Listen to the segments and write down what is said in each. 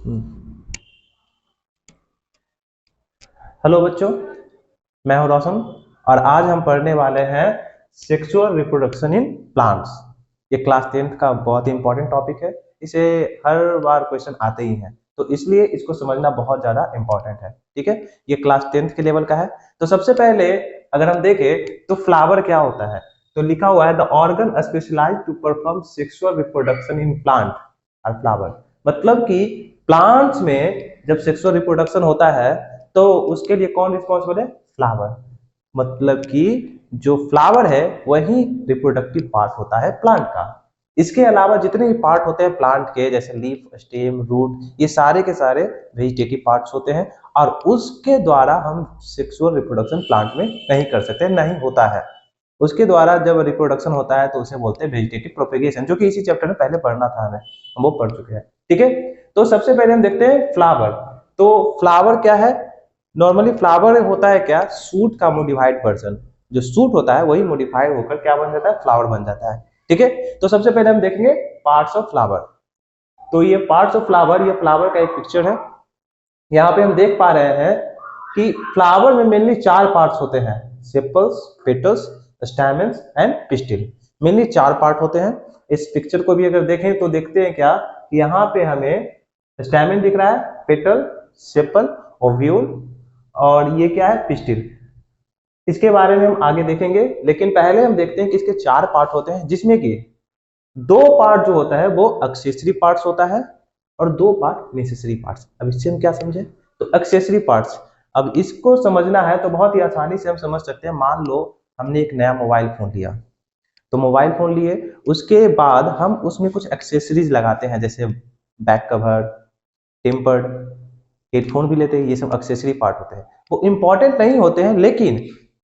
Hello बच्चों, मैं हूं रोशन और आज हम पढ़ने वाले हैं सेक्सुअल रिप्रोडक्शन इन प्लांट्स। ये क्लास 10th का बहुत ही इंपॉर्टेंट टॉपिक है। इसे हर बार क्वेश्चन आते ही हैं, तो इसलिए इसको समझना बहुत ज्यादा इंपॉर्टेंट है। ठीक है, ये क्लास 10th के लेवल का है। तो सबसे पहले अगर हम देखें तो फ्लावर क्या होता है, तो लिखा हुआ है the organ specialized to perform sexual reproduction in plant और फ्लावर। मतलब कि प्लांट्स में जब सेक्सुअल रिप्रोडक्शन होता है तो उसके लिए कौन रिस्पॉन्सिबल है? फ्लावर। मतलब कि जो फ्लावर है वही रिप्रोडक्टिव पार्ट होता है प्लांट का। इसके अलावा जितने भी पार्ट होते हैं प्लांट के, जैसे लीफ, स्टेम, रूट, ये सारे के सारे वेजिटेटिव पार्ट्स होते हैं और उसके द्वारा हम सेक्सुअल रिप्रोडक्शन प्लांट में नहीं कर सकते, नहीं होता है। उसके द्वारा जब रिप्रोडक्शन होता है तो उसे बोलते हैं वेजिटेटिव प्रोपेगेशन, जो कि इसी चैप्टर में पहले पढ़ना था हमें, हम वो पढ़ चुके हैं। ठीक है, तो सबसे पहले हम देखते हैं फ्लावर। तो फ्लावर क्या है? नॉर्मली फ्लावर होता है क्या? सूट का मोडिफाइड वर्जन। जो सूट होता है वही मोडिफाइड होकर क्या बन जाता है? फ्लावर बन जाता है। ठीक है, तो सबसे पहले हम देखेंगे पार्ट्स ऑफ फ्लावर। तो ये पार्ट्स ऑफ फ्लावर, ये फ्लावर का एक पिक्चर है। यहाँ पे हम देख पा रहे हैं कि फ्लावर में मेनली 4 पार्ट्स होते हैं: sepals, petals, stamens and pistil. Mainly 4 part होते हैं। इस पिक्चर को भी अगर देखें तो देखते हैं क्या, यहाँ पे हमें स्टैमेन दिख रहा है, पेटल, सेपल, ओव्यूल, और ये क्या है? पिस्टिल। इसके बारे में हम आगे देखेंगे, लेकिन पहले हम देखते हैं कि इसके 4 पार्ट होते हैं, जिसमें कि 2 पार्ट जो होता है वो एक्सेसरी पार्ट्स होता है और 2 पार्ट नेसेसरी पार्ट्स। अब इससे हम क्या समझे? तो एक्सेसरी पार्ट्स, अब इसको समझना है तो बहुत ही आसानी से हम समझ सकते हैं। मान लो हमने एक नया मोबाइल फोन लिया, तो मोबाइल फोन लिए, उसके बाद हम उसमें कुछ एक्सेसरीज लगाते हैं, जैसे बैक कवर, टेम्पर्ड, हेडफोन भी लेते हैं। ये सब एक्सेसरी पार्ट होते हैं। वो इंपॉर्टेंट नहीं होते हैं, लेकिन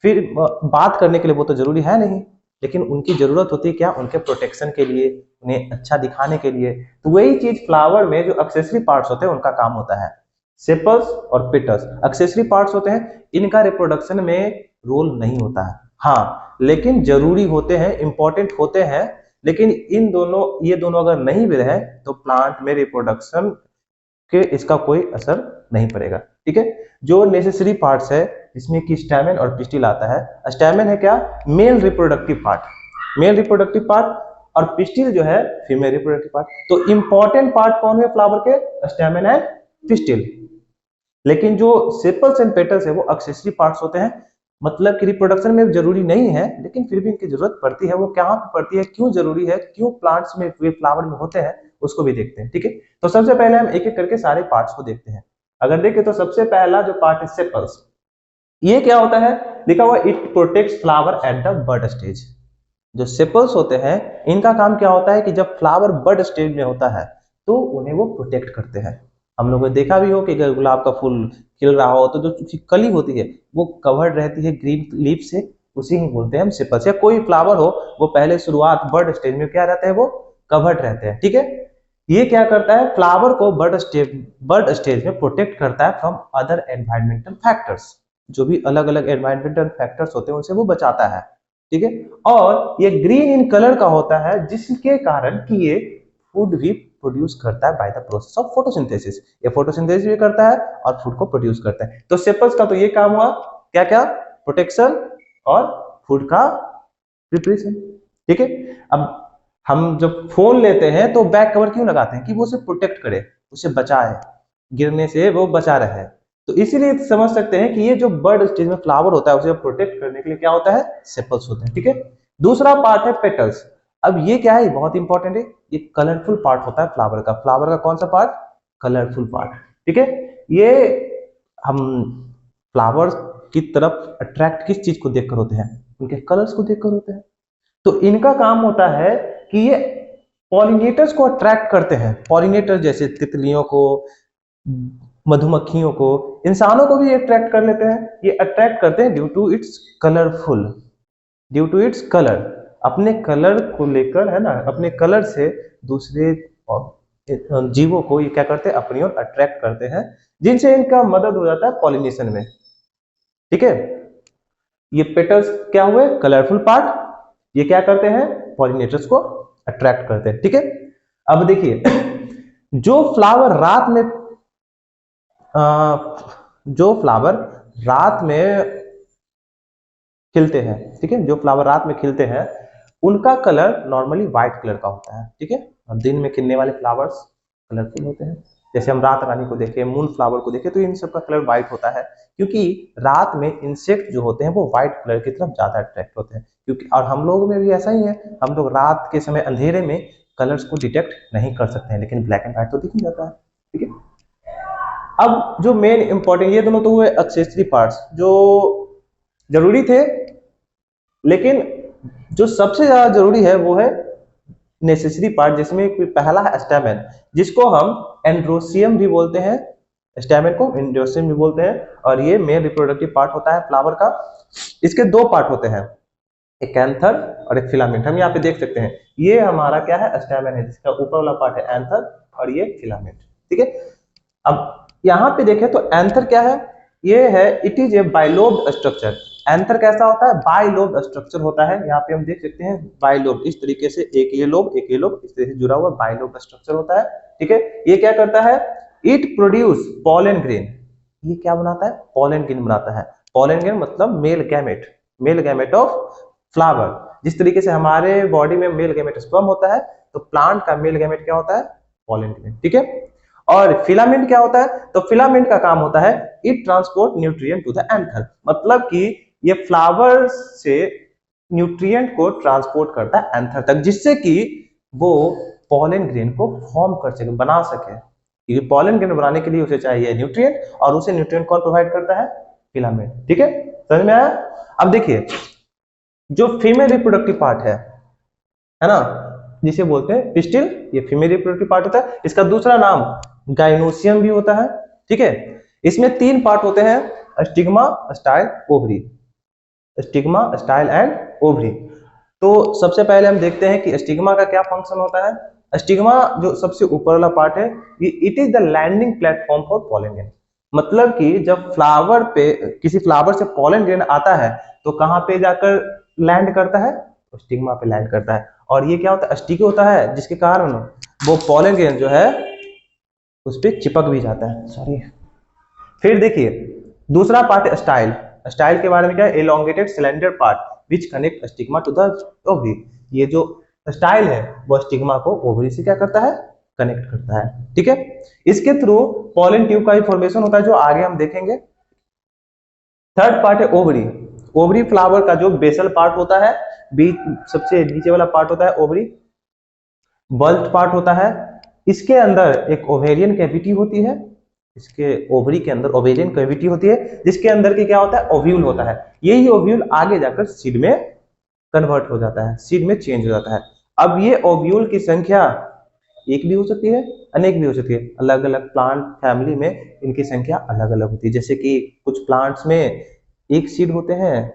फिर बात करने के लिए वो तो जरूरी है नहीं, लेकिन उनकी जरूरत होती है क्या? उनके प्रोटेक्शन के लिए, उन्हें अच्छा दिखाने के लिए। तो वही चीज फ्लावर में जो एक्सेसरी पार्ट्स होते हैं उनका काम होता है। सेपल्स और पेटल्स एक्सेसरी पार्ट्स होते हैं, इनका रिप्रोडक्शन में रोल नहीं होता है। हाँ, लेकिन जरूरी होते हैं, इंपॉर्टेंट होते हैं। लेकिन इन दोनों, ये दोनों अगर नहीं भी रहे तो प्लांट में रिप्रोडक्शन के इसका कोई असर नहीं पड़ेगा। ठीक है, जो नेसेसरी पार्ट्स है इसमें कि स्टैमेन और पिस्टिल आता है। स्टैमेन है क्या? Male reproductive part, male reproductive part, और पिस्टिल जो है फीमेल रिप्रोडक्टिव पार्ट। तो इंपॉर्टेंट पार्ट कौन है फ्लावर के? Stamen and pistil. लेकिन जो सेपल्स एंड पेटल्स है वो एक्सेसरी पार्ट्स होते हैं। मतलब कि रिप्रोडक्शन में जरूरी नहीं है, लेकिन फिर भी इनकी जरूरत पड़ती है। वो कहाँ पे पड़ती है, क्यों जरूरी है, क्यों प्लांट्स में, वे फ्लावर में होते हैं, उसको भी देखते हैं। ठीक है, तो सबसे पहले हम एक एक करके सारे पार्ट्स को देखते हैं। अगर देखें तो सबसे पहला जो पार्ट है सेपल्स, ये क्या होता है? लिखा हुआ it protects flower at the bud stage. जो सेपल्स होते हैं इनका काम क्या होता है कि जब फ्लावर बड स्टेज में होता है तो उन्हें वो प्रोटेक्ट करते हैं। हम लोगों ने देखा भी हो कि अगर गुलाब का फूल खिल रहा हो तो जो उसकी कली होती है वो कवर्ड रहती है ग्रीन लीफ से, उसी ही बोलते हैं हम सेपल्स। या कोई फ्लावर हो, वो पहले शुरुआत बर्ड स्टेज में क्या रहते हैं? वो कवर्ड रहते हैं। ठीक है, ये क्या करता है? फ्लावर को बर्ड स्टेज में प्रोटेक्ट करता है फ्रॉम अदर एनवायरमेंटल फैक्टर्स। जो भी अलग अलग एनवायरमेंटल फैक्टर्स होते हैं उनसे वो बचाता है। ठीक है, और ये ग्रीन इन कलर का होता है, जिसके कारण कि ये फूड भी प्रोड्यूस करता है by the process of photosynthesis. ये फोटोसिंथेसिस भी करता है और फूड को प्रोड्यूस करता है। तो सेपल्स का तो ये काम हुआ, क्या क्या? प्रोटेक्शन और फूड का प्रिपरेशन। ठीक है, अब हम जब फोन लेते हैं तो बैक कवर क्यों लगाते हैं? कि वो उसे प्रोटेक्ट करे, उसे बचाए, गिरने से वो बचा रहे। तो इसीलिए समझ सकते हैं कि ये जो बर्ड स्टेज में फ्लावर होता है उसे प्रोटेक्ट करने के लिए क्या होता है? सेपल्स होते हैं। ठीक है, दूसरा पार्ट है पेटल्स। अब ये क्या है? बहुत इंपॉर्टेंट है। ये कलरफुल पार्ट होता है फ्लावर का। फ्लावर का कौन सा पार्ट? Colourful part. ठीक है, ये हम फ्लावर्स की तरफ अट्रैक्ट किस चीज को देखकर होते हैं? उनके कलर्स को देखकर होते हैं। तो इनका काम होता है कि ये पॉलिनेटर्स को अट्रैक्ट करते हैं। पॉलिनेटर जैसे तितलियों को, मधुमक्खियों को, इंसानों को भी अट्रैक्ट कर लेते हैं। ये अट्रैक्ट करते हैं due to its colourful, due to its colour. अपने कलर को लेकर, है ना, अपने कलर से दूसरे जीवों को ये क्या करते हैं? अपनी ओर अट्रैक्ट करते हैं, जिनसे इनका मदद हो जाता है पॉलिनेशन में। ठीक है, ये पेटल्स क्या हुए? Colourful part. ये क्या करते हैं? पॉलिनेटर्स को अट्रैक्ट करते हैं। ठीक है, अब देखिए जो फ्लावर रात में जो फ्लावर रात में खिलते हैं, ठीक है, जो फ्लावर रात में खिलते हैं उनका कलर नॉर्मली व्हाइट कलर का होता है, ठीक है, और दिन में खिलने वाले फ्लावर्स कलरफुल होते हैं। जैसे हम रात रानी को देखें, मून फ्लावर को देखें, तो इन सब का कलर व्हाइट होता है, क्योंकि रात में इंसेक्ट जो होते हैं वो व्हाइट कलर की तरफ ज्यादा अट्रैक्ट होते हैं। क्योंकि और हम लोग में भी ऐसा ही है, हम लोग रात के समय अंधेरे में कलर्स को डिटेक्ट नहीं कर सकते हैं, लेकिन ब्लैक एंड व्हाइट तो दिख ही जाता है, ठीक है। अब जो मेन इंपॉर्टेंट, ये दोनों तो हुए एक्सेसरी पार्ट्स जो जरूरी थे, लेकिन जो सबसे ज्यादा जरूरी है वो है नेसेसरी पार्ट, जिसमें पहला है स्टैमेन, जिसको हम एंड्रोसियम भी बोलते हैं, स्टैमेन को एंड्रोसियम भी बोलते हैं, और ये मेन रिप्रोडक्टिव पार्ट होता है फ्लावर का। इसके दो पार्ट होते हैं, एक एंथर और एक फिलामेंट। हम यहाँ पे देख सकते हैं ये हमारा क्या है, स्टैमेन है, जिसका ऊपर वाला पार्ट है एंथर और ये फिलामेंट, ठीक है। अब यहाँ पे देखें तो एंथर क्या है, ये है it is a bilobed structure. Anther कैसा होता है, बाइलोब्ड स्ट्रक्चर होता है। यहाँ पे हम देख सकते हैं बाइलोब, इस तरीके से एक ये लोब इस तरह से जुड़ा हुआ बाइलोब्ड स्ट्रक्चर होता है, ठीक है। ये क्या करता है, इट प्रोड्यूस पॉलन ग्रेन। ये क्या बनाता है, पॉलन ग्रेन बनाता है। पॉलन ग्रेन मतलब मेल गैमेट ऑफ फ्लावर। जिस तरीके से हमारे बॉडी में मेल गैमेट स्पर्म होता है, तो प्लांट का मेल गैमेट क्या होता है, पॉलन ग्रेन, ठीक है। और फिलामेंट क्या होता है, तो फिलामेंट का काम होता है it transport nutrient to the anther, मतलब कि ये फ्लावर से न्यूट्रिएंट को ट्रांसपोर्ट करता है एंथर तक, जिससे कि वो पॉलन ग्रेन को फॉर्म कर सके, बना सके। क्योंकि पॉलन ग्रेन बनाने के लिए उसे चाहिए न्यूट्रिएंट, और उसे न्यूट्रिएंट कौन प्रोवाइड करता है, फिलामेंट, ठीक है। समझ में आया। अब देखिए जो फीमेल रिप्रोडक्टिव पार्ट है ना, जिसे बोलते हैं पिस्टिल, ये फीमेल रिप्रोडक्टिव पार्ट होता है। इसका दूसरा नाम गाइनोसियम भी होता है, ठीक है। इसमें तीन पार्ट होते हैं, stigma, style, ovary. Stigma, style and ovary. तो सबसे पहले हम देखते हैं कि स्टिग्मा का क्या फंक्शन होता है। स्टिग्मा जो सबसे ऊपर वाला पार्ट है, ये it is the landing platform for pollen grain. मतलब कि जब फ्लावर पे, किसी फ्लावर से पॉलन ग्रेन आता है तो कहाँ पे जाकर लैंड करता है, तो स्टिग्मा पे लैंड करता है। और ये क्या होता है, स्टिकी होता है, जिसके कारण वो पॉलन ग्रेन जो है उस पर चिपक भी जाता है, सॉरी। फिर देखिए दूसरा पार्ट है स्टाइल। स्टाइल के बारे में क्या है, elongated cylinder part which connect stigma to the ovary. ये जो स्टाइल है वो स्टिग्मा को ओवरी से क्या करता है, कनेक्ट करता है, ठीक है। इसके थ्रू पॉलन ट्यूब का भी फॉर्मेशन होता है, जो आगे हम देखेंगे। थर्ड पार्ट है ओवरी। ओवरी फ्लावर का जो बेसल पार्ट होता है, बीच सबसे नीचे वाला पार्ट होता है ओवरी। बल्ब पार्ट होता है, इसके अंदर एक ओवेरियन कैविटी होती है, इसके ओवरी के अंदर ओवेरियन कैविटी होती है, जिसके अंदर की क्या होता है, ओव्यूल होता है। यही ओव्यूल आगे जाकर सीड में कन्वर्ट हो जाता है, सीड में चेंज हो जाता है। अब ये ओव्यूल की संख्या एक भी हो सकती है, अनेक भी हो सकती है। अलग अलग प्लांट फैमिली में इनकी संख्या अलग अलग होती है। जैसे कि कुछ प्लांट्स में एक सीड होते हैं,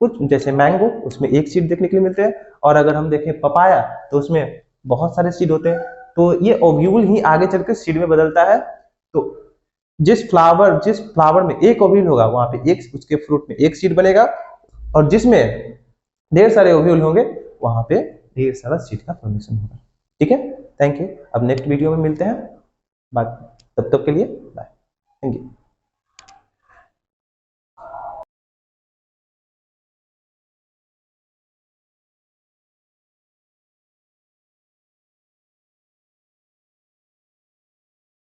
कुछ जैसे मैंगो, उसमें एक सीड देखने के लिए मिलते हैं, और अगर हम देखें पपाया तो उसमें बहुत सारे सीड होते हैं। तो ये ओव्यूल ही आगे चलकर सीड में बदलता है। तो जिस फ्लावर में एक ओव्यूल होगा, वहां पे एक, उसके फ्रूट में एक सीड बनेगा, और जिसमें ढेर सारे ओव्यूल होंगे वहां पे ढेर सारा सीड का फॉर्मेशन होगा, ठीक है। Thank you. अब नेक्स्ट वीडियो में मिलते हैं, बाय, तब तक के लिए बाय, थैंक यू।